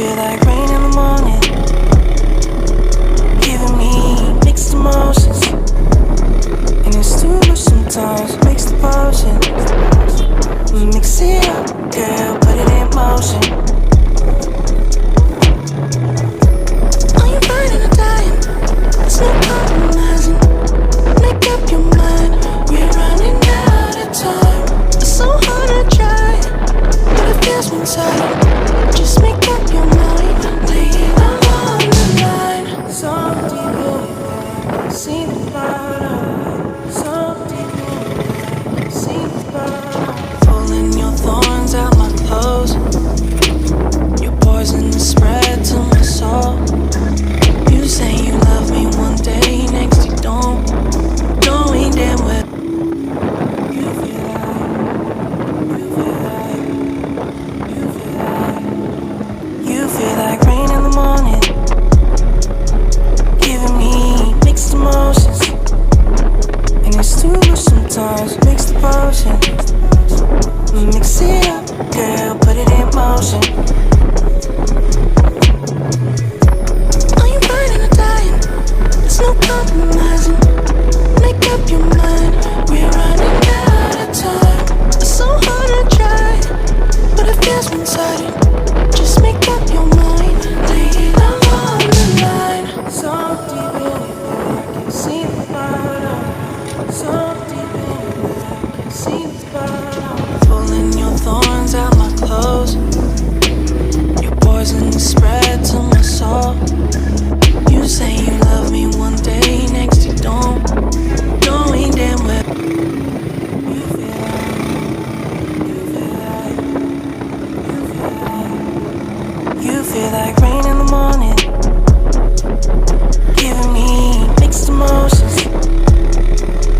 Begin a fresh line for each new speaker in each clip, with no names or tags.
feel like rain in the morning, giving me mixed emotions, and it's too much sometimes. Mix the potion, mix it up, girl, put it in motion. Are you burning or dying? There's no compromising. Make up your mind, we're running out of time. It's so hard to try, but it feels one-sided. Just make up your mind, lay it all on the line. So deep in it, see the bottom. So deep in it, see the bottom. Pulling your thorns out my clothes. Your poison is spread to my soul. You say you love me one day, next you don't. Knowing damn well you feel like, you feel like rain in the morning, giving me mixed emotions, and it's too much sometimes. Mix the potion, mix it up, girl, put it in motion. Are you burning or dying? There's no compromising. Make up your mind, we're running out of time. It's so hard to try, but it feels one-sided. Just make up your mind, lay it all on the line. So deep in it, I can see the bottom. So deep in it, I can see the bottom. Pulling your thorns out my clothes. Your poison is spread to my soul. You say you love me one day, next you don't. Knowing damn well you feel like, you feel like rain in the morning, giving me mixed emotions,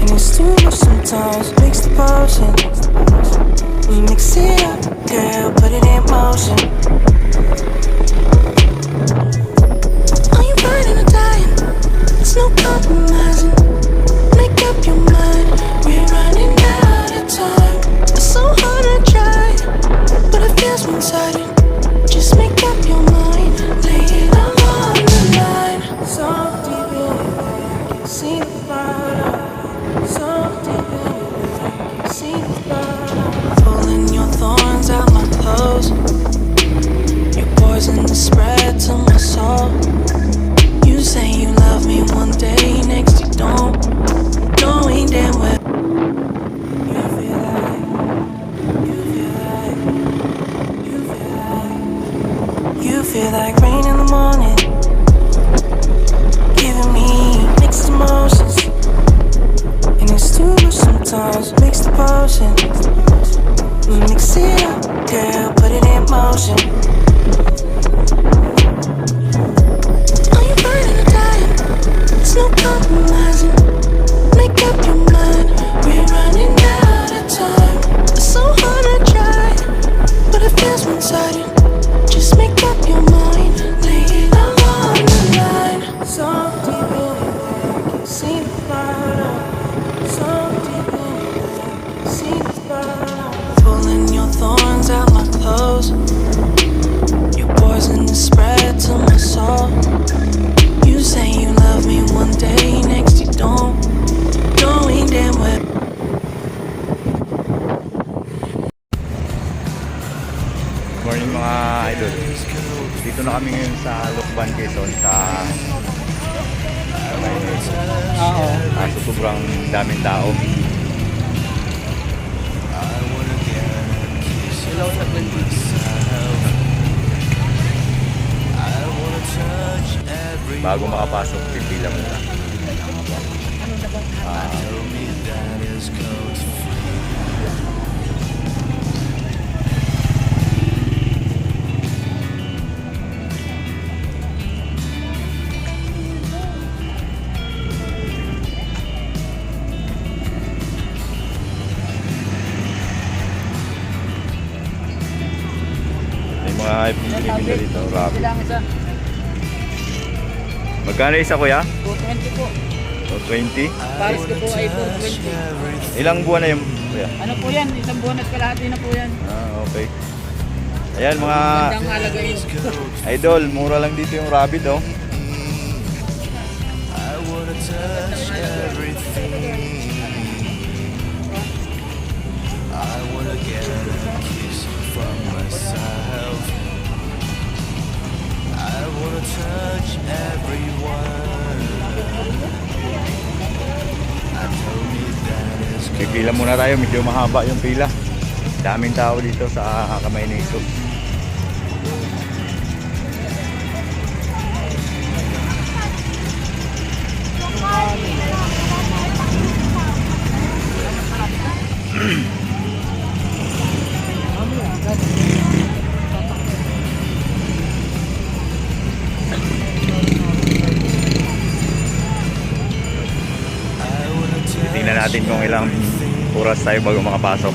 and it's too much sometimes. Mix the potion, mix it up, girl, put it in motion. Are you burning or dying? There's no compromising. Make up your mind, we're running out of time. It's so hard to try, but it feels one-sided. Just make up your mind, lay it all on the line. So deep in it, I can see the bottom. So deep in it, I can see the bottom. Pulling your thorns out my clothes. Your poison is spread to my soul. You say you love me one day, next you don't. Knowing damn well you feel like, you feel like, you feel like, you feel like rain in the morning, giving me mixed emotions, and it's too much sometimes. Mix the potion, mix it up, girl, put it in motion. Are you burning or dying? There's no compromising. Make up your mind, we're running out of time. It's so hard to try, but it feels one-sided. Just make up your mind, lay it all on the line. So deep in it, I can see the bottom. So deep in it, I can see the bottom. Pulling your thorns out my clothes. Your poison is spread to my soul. You say you love me one day, next you don't. Knowing damn well.
Morning mga idol. Dito na kami ngayon sa Lucban, Quezon sa kaso sobrang daming tao. Bago makapasok, pipila muna. May mga pinibinda dito, rabi. Magkano isa kuya?
220 po.
220?
Paris ko po ay 220.
Ilang buwan na yung kuya?
Ano po yan? Isang buwan at kalahati na po yan.
Ah, okay. Ayan mga
Gandang halagain.
idol, mura lang dito yung rabbit oh.
I wanna touch everything. I wanna get a kiss from myself. I wanna touch everyone. I told me that it's
Pipila muna tayo, medyo mahaba yung pila. Daming tao dito sa Kamay ni Jesus. Tingnan natin kung ilang oras tayo bago makapasok.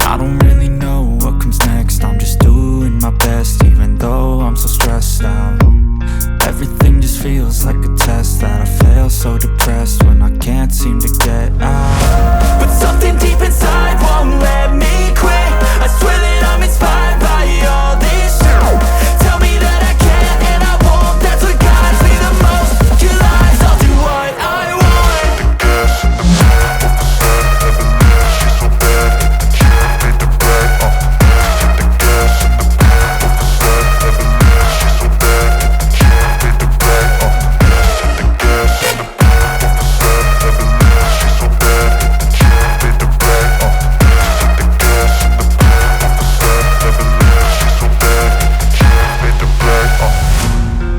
I don't really know what comes next. I'm just doing my best, even though I'm so stressed out. Everything just feels like a test that I fail, so depressed when I can't seem to get out. But something deep inside won't let me quit. I swear that I'm inspired by all this shit. Tell me that I can and I won't. That's what guides me the most. Your lies, I'll do what I want.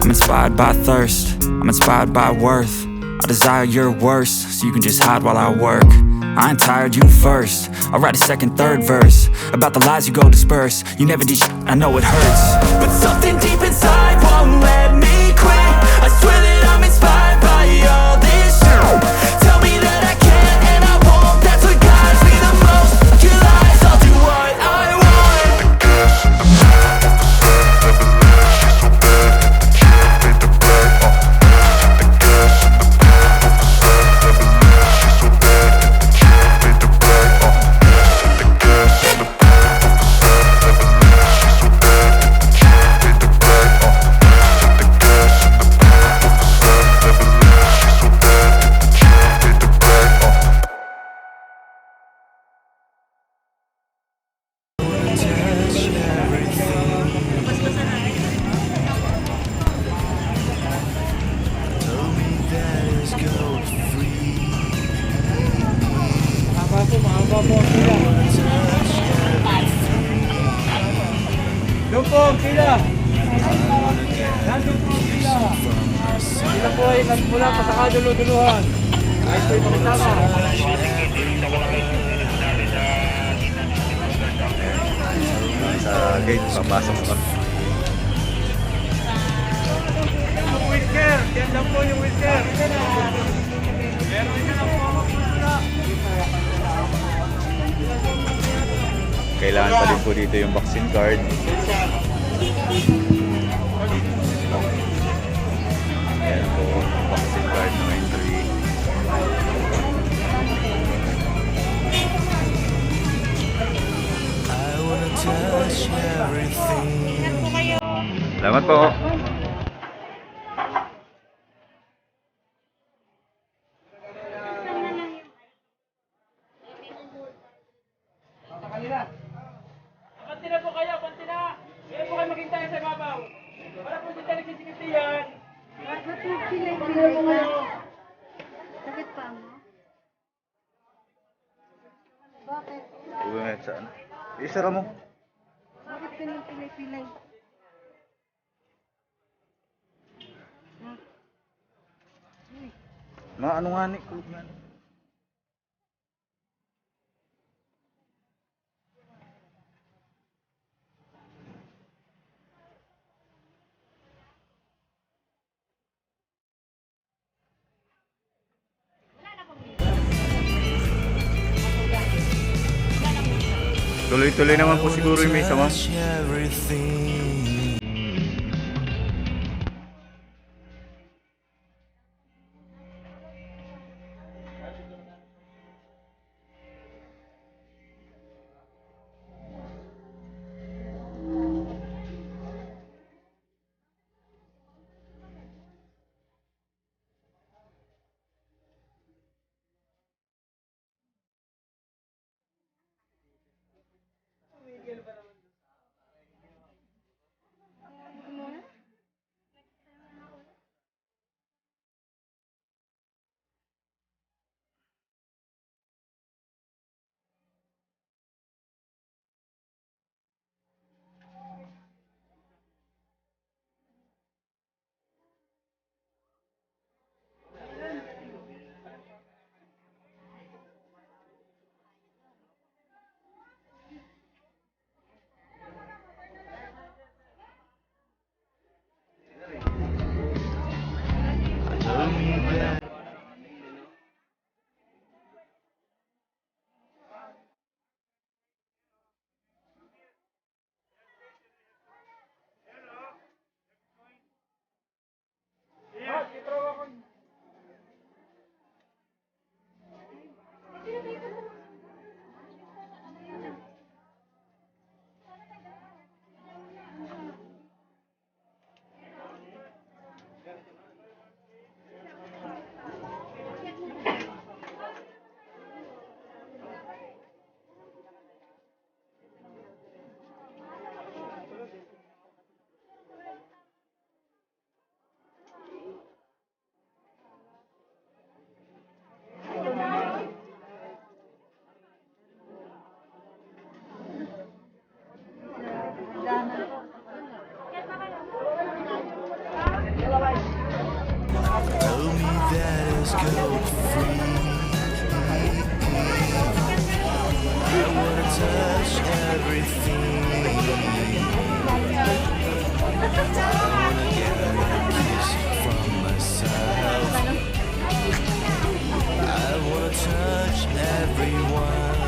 I'm inspired by thirst, I'm inspired by worth. I desire your worst, so you can just hide while I work. I ain't tired, you first. I'll write a second, third verse about the lies you go disperse. You never did shit, I know it hurts. But something deep inside won't let me quit. I swear that I'm inspired by all this shit. Tell me that I can and I won't. That's what guides me the most. Your lies, I'll do what I want.
Mahaba po ang pila. Doon po ang pila. Nandun po ang pila. Pila po ay nagmula pa sa kadulu-duluhan. Ay po yung pagkama.
Sa gate, papasok pa.
Yung whisker. Yan lang po yung whisker. Meron yun ang mga pula.
Kailangan pa din po dito yung vaccine card. Ayan po, vaccine card na entry.
I wanna touch everything.
Salamat po.
Panti na po kayo, panti na! Kaya po kayo maghintay sa babaw. Para po dito nagsisikiti yan.
Sakit pa mo? Bakit?
Uwi nga saan? Isara mo.
Bakit pinipilay-pilay?
Ano nga ni? Kulog nga ni. Tuloy-tuloy naman po siguro yung may sama.
Touch everything.
code free. I wanna touch everything. I wanna get a kiss from myself. I wanna touch everyone.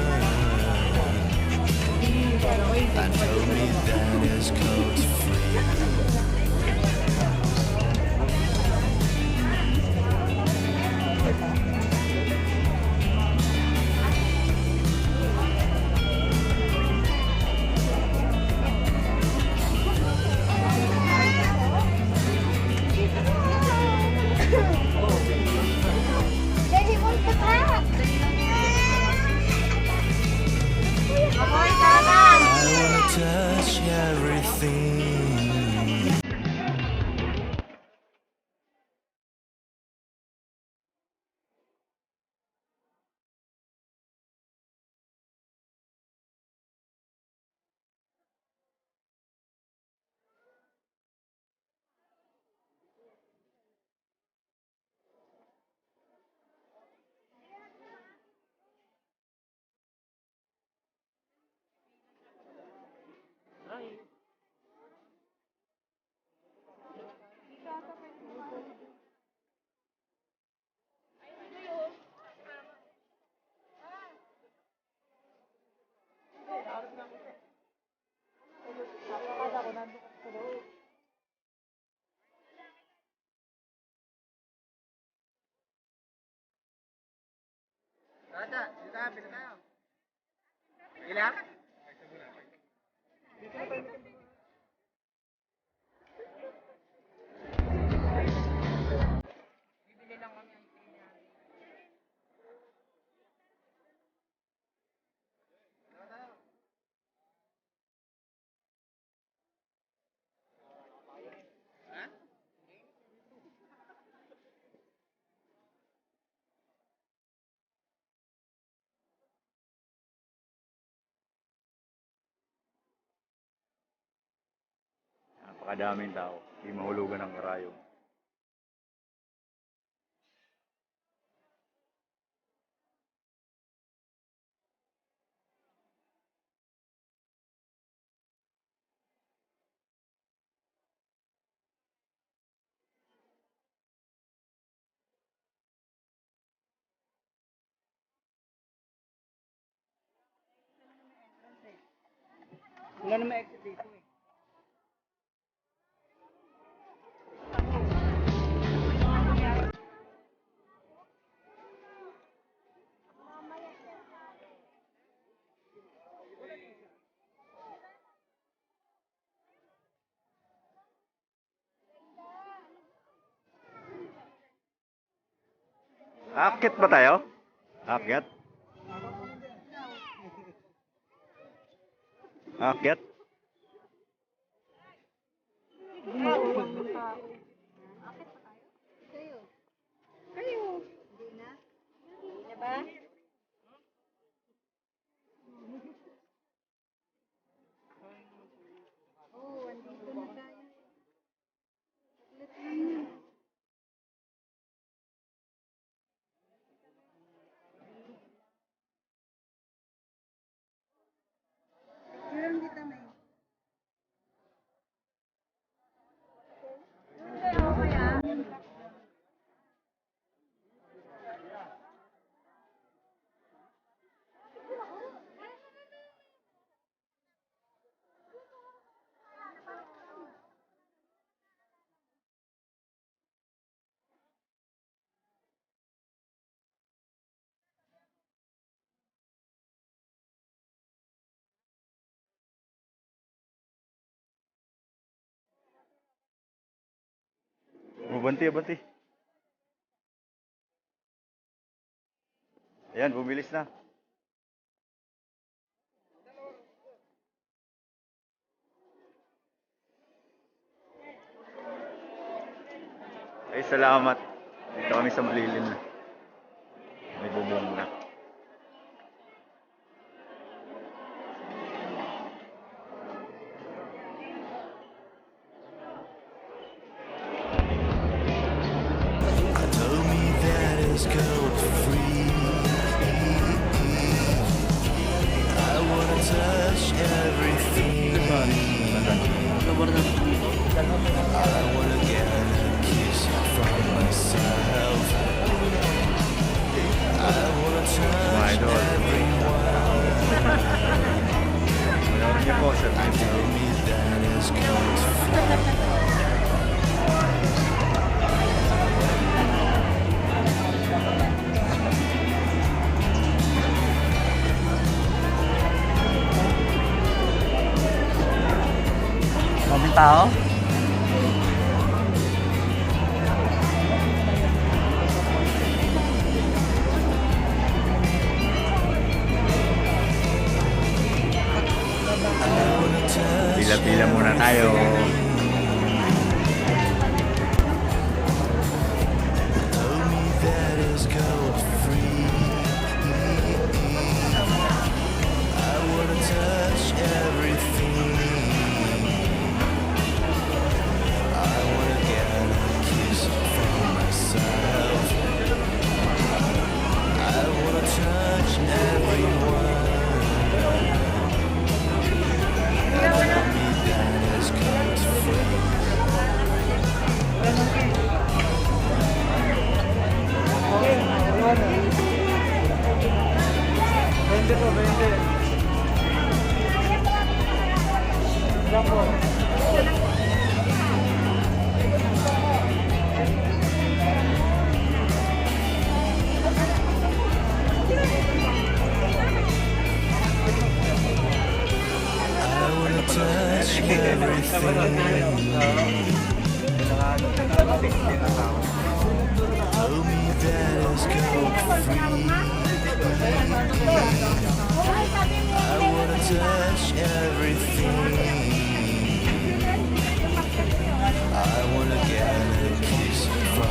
And tell me that is code free.
Daddy, what's the back?
I wanna touch everything.
Napakadaming tao. Hindi mahulugan ng karayom.
Wala naman exit dito eh.
Aakyat ba tayo? Aakyat? Aakyat?
Kayo. Kayo. Hindi na? Hindi na ba? Oo, andito na tayo. Saglit lang yun. Meron dito may.
Banti, banti. Ayan, bumilis na. Ay, salamat. Dito kami sa malilim na. May bubong na.
Tell me that is gold free. I wanna touch everything. I wanna get a kiss from myself. I wanna touch
idol.
everyone.
Manood niyo po sa
Tell
TV.
me that is gold free.
Kaming tao?
Pila-pila muna tayo.
Tell me that is gold free. I wanna touch everything. I wanna get a kiss from myself. I wanna touch everyone. Tell me that is gold free.
Vende po, vende. Ilan po?
I wanna touch everything. Tell me that is gold free. I wanna touch everything. I wanna get a kiss from.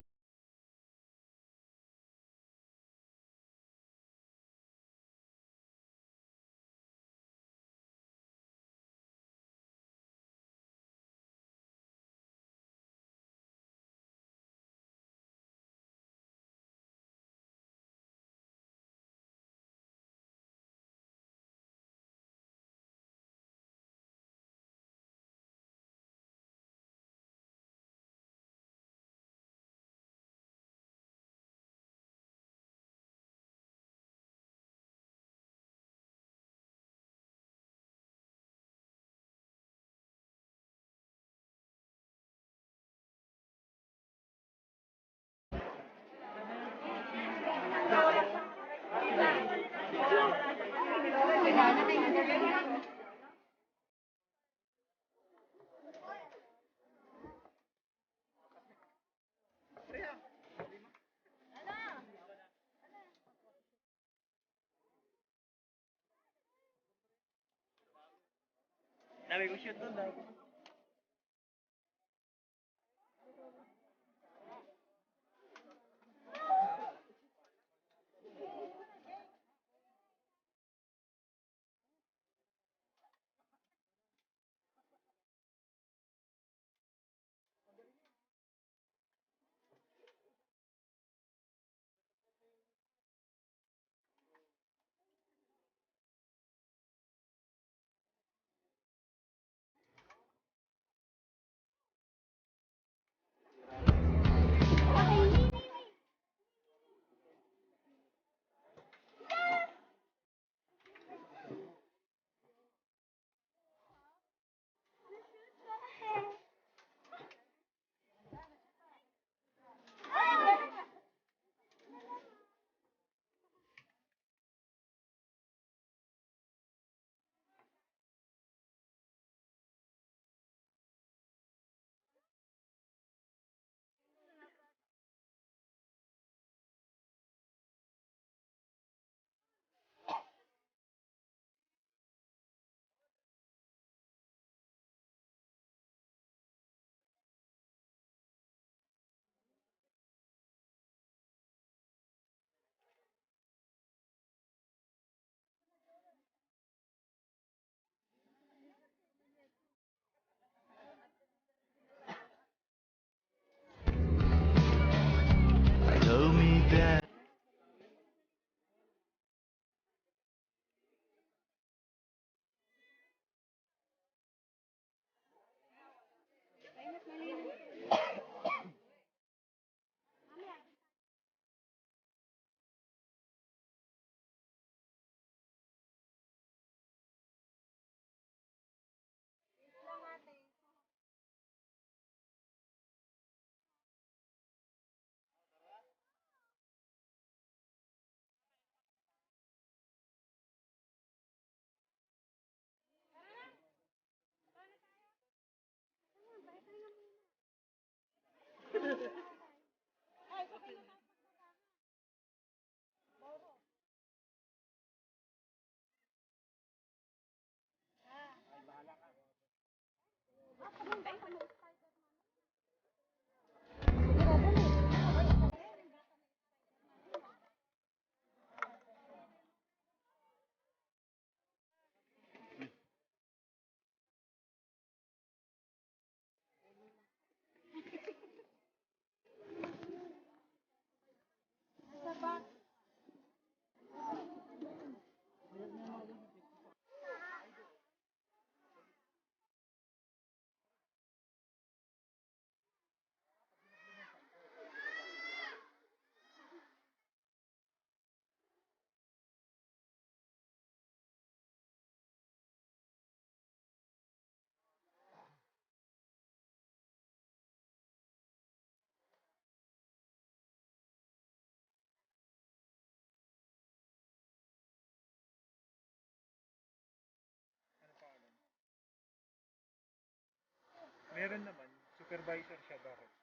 Meron naman, supervisor siya, bakit?